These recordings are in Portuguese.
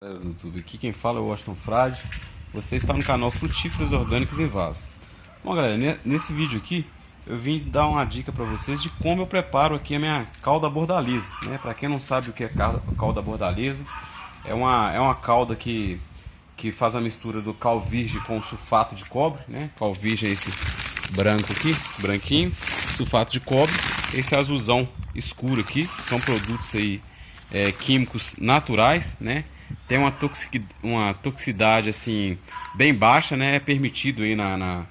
Galera do YouTube, aqui quem fala é o Washington Frade. Você está no canal Frutíferos Orgânicos em Vaso. Bom, galera, nesse vídeo aqui eu vim dar uma dica para vocês de como eu preparo aqui a minha calda bordaleza, né? Para quem não sabe o que é calda bordaleza, é uma calda que faz a mistura do cal virgem com sulfato de cobre, né? Cal virgem é esse branco aqui, branquinho, sulfato de cobre, esse azulzão escuro aqui, são produtos aí químicos naturais, né? Tem uma toxicidade assim bem baixa, né? É permitido aí no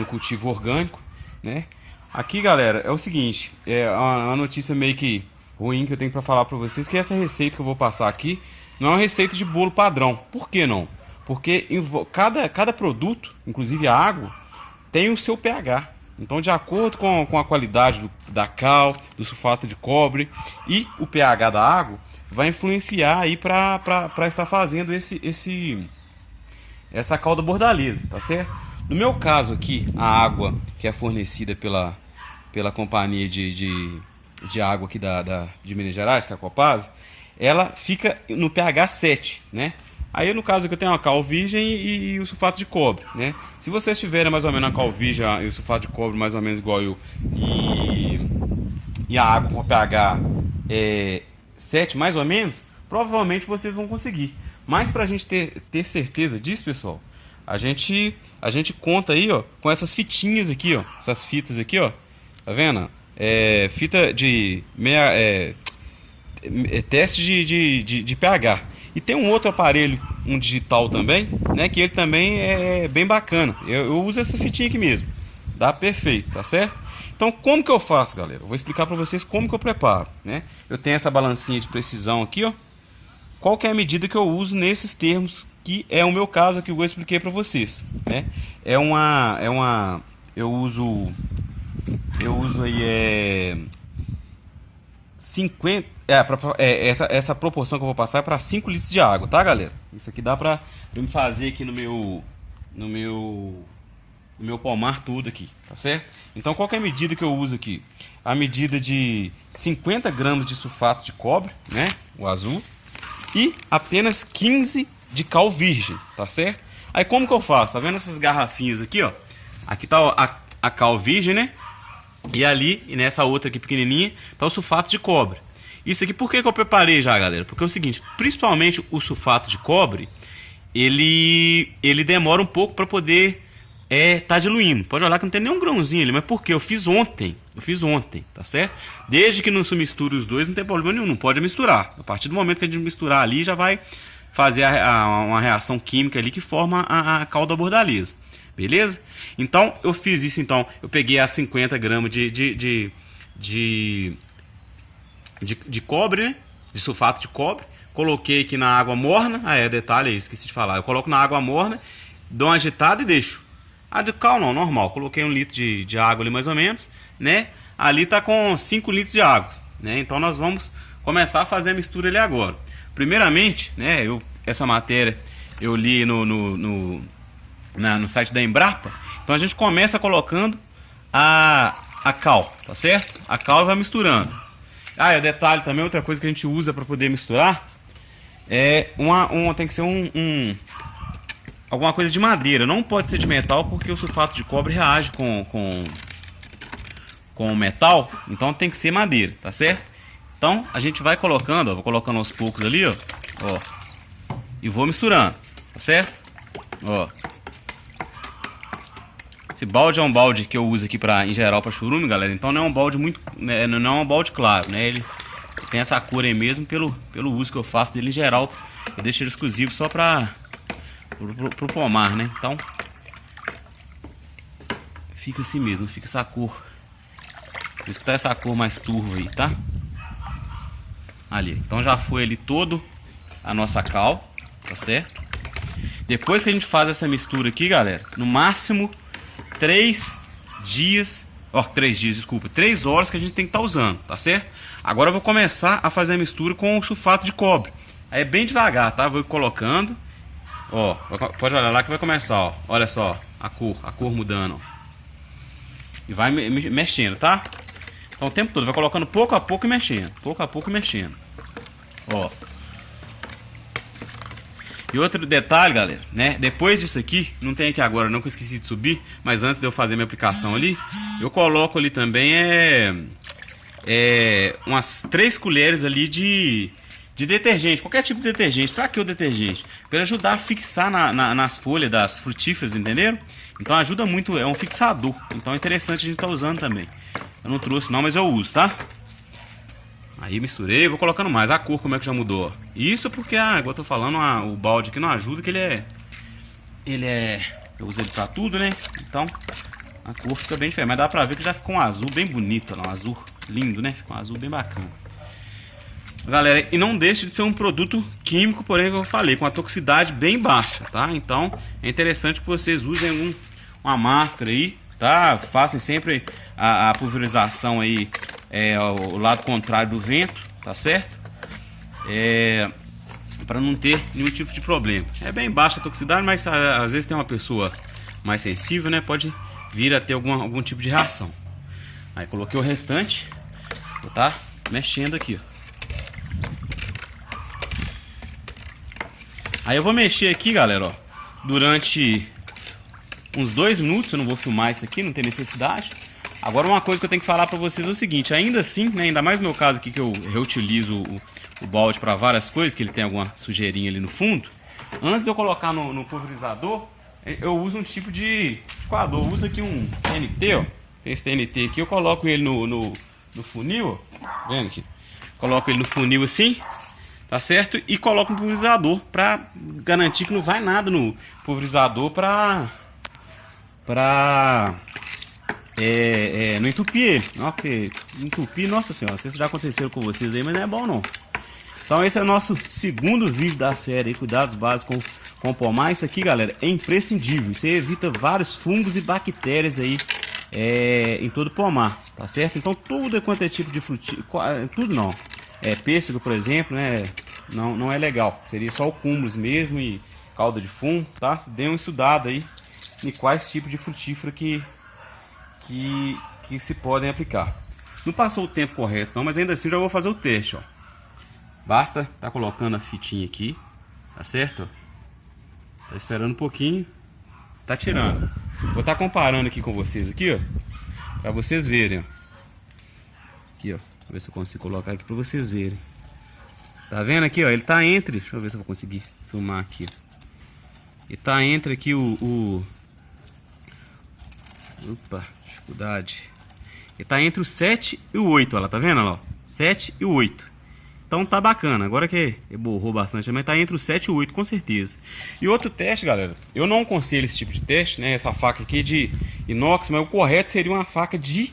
cultivo orgânico, né? Aqui, galera, é o seguinte, é uma notícia meio que ruim que eu tenho para falar para vocês, que essa receita que eu vou passar aqui não é uma receita de bolo padrão. Por que não? Porque cada produto, inclusive a água, tem o seu pH. Então, de acordo com a qualidade da cal, do sulfato de cobre e o pH da água, vai influenciar aí para estar fazendo essa calda bordaleza, tá certo? No meu caso aqui, a água que é fornecida pela companhia de água aqui de Minas Gerais, que é a Copasa, ela fica no pH 7, né? Aí no caso que eu tenho a cal virgem e o sulfato de cobre, né? Se vocês tiverem mais ou menos a cal virgem e o sulfato de cobre mais ou menos igual eu e a água com pH 7 mais ou menos, provavelmente vocês vão conseguir. Mas para a gente ter certeza disso, pessoal, a gente conta aí, ó, com essas fitinhas aqui, ó, essas fitas aqui, ó, tá vendo? Fita de teste de pH. E tem um outro aparelho, um digital também, né? Que ele também é bem bacana. Eu uso essa fitinha aqui mesmo. Dá perfeito, tá certo? Então, como que eu faço, galera? Eu vou explicar para vocês como que eu preparo, né? Eu tenho essa balancinha de precisão aqui, ó. Qual que é a medida que eu uso nesses termos, que é o meu caso aqui, eu expliquei para vocês, né? Eu uso aí 50, essa proporção que eu vou passar é para 5 litros de água, tá, galera? Isso aqui dá para eu me fazer aqui no meu pomar tudo aqui, tá certo? Então, qual que é a medida que eu uso aqui? A medida de 50 gramas de sulfato de cobre, né? O azul. E apenas 15 de cal virgem, tá certo? Aí, como que eu faço? Tá vendo essas garrafinhas aqui, ó? Aqui tá a cal virgem, né? E ali, e nessa outra aqui pequenininha, tá o sulfato de cobre. Isso aqui, por que eu preparei já, galera? Porque é o seguinte, principalmente o sulfato de cobre, ele demora um pouco para poder tá diluindo. Pode olhar que não tem nenhum grãozinho ali, mas por quê? Eu fiz ontem, tá certo? Desde que não se misture os dois, não tem problema nenhum, não pode misturar. A partir do momento que a gente misturar ali, já vai fazer uma reação química ali que forma a calda bordaleza. Beleza? Então, eu fiz isso, então, eu peguei as 50 gramas de cobre, né? De sulfato de cobre, coloquei aqui na água morna, detalhe, esqueci de falar, eu coloco na água morna, dou uma agitada e deixo. A de cal não, normal, coloquei 1 litro de água ali mais ou menos, né? Ali tá com 5 litros de água, né? Então nós vamos começar a fazer a mistura ali agora. Primeiramente, né, essa matéria eu li no site da Embrapa. Então a gente começa colocando a cal, tá certo? A cal vai misturando. E o detalhe também, outra coisa que a gente usa para poder misturar tem que ser alguma coisa de madeira. Não pode ser de metal porque o sulfato de cobre reage com o metal. Então tem que ser madeira, tá certo? Então a gente vai colocando, ó, vou colocando aos poucos ali, ó, e vou misturando, tá certo? Ó. Esse balde é um balde que eu uso aqui em geral para churume, galera. Então não é um balde não é um balde claro, né? Ele tem essa cor aí mesmo pelo uso que eu faço dele em geral. Eu deixo ele exclusivo só pro pomar, né? Então fica assim mesmo, fica essa cor. Por isso que tá essa cor mais turva aí, tá? Ali. Então já foi ali todo a nossa cal, tá certo? Depois que a gente faz essa mistura aqui, galera, no máximo 3 horas que a gente tem que estar usando, tá certo? Agora eu vou começar a fazer a mistura com o sulfato de cobre. Aí é bem devagar, tá? Vou colocando. Ó, pode olhar lá que vai começar, ó. Olha só, a cor mudando, ó. E vai mexendo, tá? Então o tempo todo vai colocando pouco a pouco e mexendo. Pouco a pouco e mexendo. Ó. E outro detalhe, galera, né? Depois disso aqui, não tem aqui agora não, que eu esqueci de subir, mas antes de eu fazer minha aplicação ali, eu coloco ali também umas 3 colheres ali de detergente, qualquer tipo de detergente. Pra que o detergente? Para ajudar a fixar nas folhas das frutíferas, entenderam? Então ajuda muito, é um fixador. Então é interessante a gente estar usando também. Eu não trouxe não, mas eu uso, tá? Aí misturei, vou colocando mais. A cor como é que já mudou, ó. Isso porque, igual eu tô falando, o balde aqui não ajuda, que eu uso ele pra tudo, né? Então a cor fica bem diferente, mas dá pra ver que já ficou um azul bem bonito, ó, um azul lindo, né? Ficou um azul bem bacana. Galera, e não deixe de ser um produto químico, porém, como eu falei, com a toxicidade bem baixa, tá? Então é interessante que vocês usem uma máscara aí, tá? Façam sempre a pulverização aí, ao lado contrário do vento, tá certo? Para não ter nenhum tipo de problema. É bem baixa a toxicidade, mas às vezes tem uma pessoa mais sensível, né? Pode vir a ter algum tipo de reação. Aí coloquei o restante, vou tá mexendo aqui, ó. Aí eu vou mexer aqui, galera, ó, durante uns 2 minutos. Eu não vou filmar isso aqui, não tem necessidade. Agora uma coisa que eu tenho que falar pra vocês é o seguinte, ainda assim, né, ainda mais no meu caso aqui que eu reutilizo o balde para várias coisas, que ele tem alguma sujeirinha ali no fundo. Antes de eu colocar no pulverizador, eu uso um tipo de coador. Eu uso aqui um TNT, ó. Tem esse TNT aqui, eu coloco ele no funil, ó. Vendo aqui? Coloco ele no funil assim, tá certo? E coloco no pulverizador pra garantir que não vai nada no pulverizador pra não entupir ele. Não, porque entupir, nossa senhora, não sei se já aconteceu com vocês aí, mas não é bom não. Então esse é o nosso segundo vídeo da série aí, cuidados básicos com pomar. Isso aqui, galera, é imprescindível. Você evita vários fungos e bactérias aí em todo pomar, tá certo? Então tudo quanto é tipo de frutinha, tudo não. Pêssego, por exemplo, né? Não é legal. Seria só o cúmulos mesmo e calda de fumo, tá? Dê uma estudada aí em quais tipos de frutífera que se podem aplicar. Não passou o tempo correto não, mas ainda assim eu já vou fazer o teste, ó. Basta tá colocando a fitinha aqui, tá certo? Tá esperando um pouquinho, tá tirando. Vou estar comparando aqui com vocês aqui, ó, para vocês verem, ó. Aqui, ó. Vou ver se eu consigo colocar aqui para vocês verem. Tá vendo aqui, ó? Ele tá entre, deixa eu ver se eu vou conseguir filmar aqui. Ele tá entre aqui opa, dificuldade. Ele tá entre o 7 e o 8, olha lá, tá vendo, olha lá? 7 e o 8. Então tá bacana, agora que borrou bastante, mas tá entre o 7 e o 8 com certeza. E outro teste, galera, eu não aconselho esse tipo de teste, né? Essa faca aqui de inox, mas o correto seria uma faca de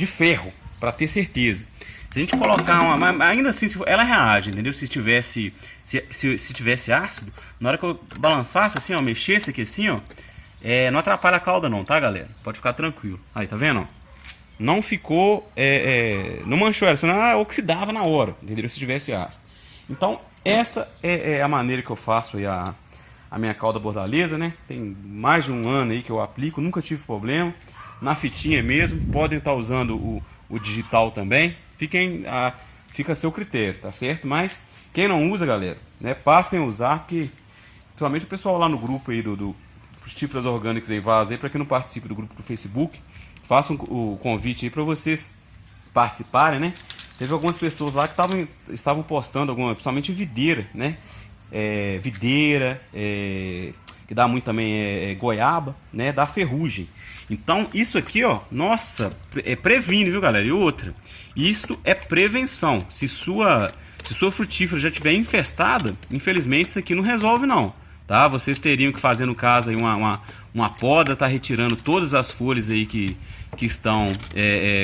ferro, para ter certeza. Se a gente colocar ainda assim, ela reage, entendeu? Se tivesse ácido, na hora que eu balançasse assim, ó, mexesse aqui assim, ó, não atrapalha a calda não, tá, galera? Pode ficar tranquilo. Aí, tá vendo, ó? Não ficou, não manchou ela, senão oxidava na hora, entendeu? Se tivesse ácido. Então, essa é a maneira que eu faço aí a minha calda bordaleza, né? Tem mais de 1 ano aí que eu aplico, nunca tive problema. Na fitinha mesmo, podem estar usando o digital também. Fica a seu critério, tá certo? Mas quem não usa, galera, né, passem a usar, que principalmente o pessoal lá no grupo aí do Frutíferas Orgânicas em Vaso, aí, para quem não participa do grupo do Facebook, façam o convite aí para vocês participarem, né? Teve algumas pessoas lá que estavam postando principalmente videira, né? Videira, que dá muito também goiaba, né? Dá ferrugem. Então isso aqui, ó, nossa, previne, viu, galera? E outra, isto é prevenção. Se sua frutífera já estiver infestada, infelizmente isso aqui não resolve não, tá? Vocês teriam que fazer, no caso, aí uma poda, tá retirando todas as folhas aí que estão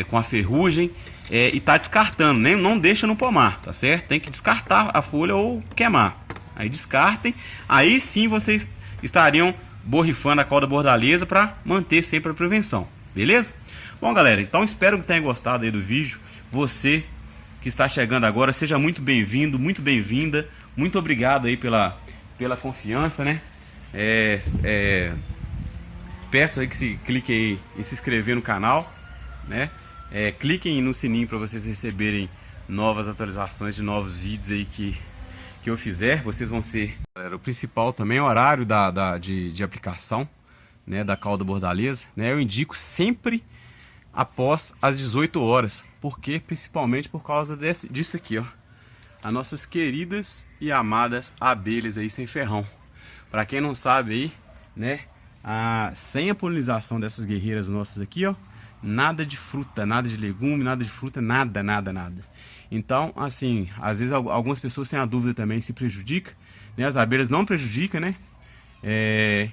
com a ferrugem, e tá descartando, né? Não deixa no pomar, tá certo? Tem que descartar a folha ou queimar. Aí descartem, aí sim vocês estariam borrifando a calda bordaleza para manter sempre a prevenção, beleza? Bom, galera, então espero que tenha gostado aí do vídeo. Você que está chegando agora, seja muito bem-vindo, muito bem-vinda. Muito obrigado aí pela confiança, né? Peço aí que se clique aí em se inscrever no canal, né? Cliquem no sininho para vocês receberem novas atualizações de novos vídeos aí que eu fizer. Vocês vão ser, galera, galera, o principal também é o horário de aplicação, né, da cauda bordaleza, né? Eu indico sempre após as 18 horas. Por quê? Principalmente por causa disso aqui, ó. As nossas queridas e amadas abelhas aí sem ferrão. Para quem não sabe aí, né, sem a polinização dessas guerreiras nossas aqui, ó, nada de fruta, nada de legume, nada de fruta, nada, nada, nada. Então, assim, às vezes algumas pessoas têm a dúvida também se prejudica, né? As abelhas não prejudicam, né?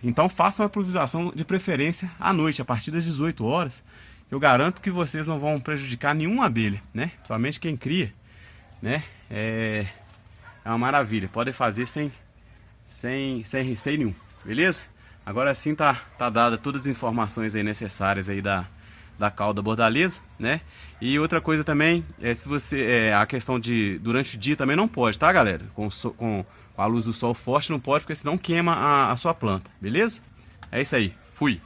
Então façam a pulverização de preferência à noite, a partir das 18 horas. Eu garanto que vocês não vão prejudicar nenhuma abelha, né? Somente quem cria, né? É uma maravilha. Podem fazer sem receio nenhum, beleza? Agora sim tá dada todas as informações aí necessárias aí da cauda bordaleza, né? E outra coisa também, se você a questão de durante o dia também não pode, tá, galera? Com a luz do sol forte não pode, porque senão queima a sua planta, beleza? É isso aí, fui!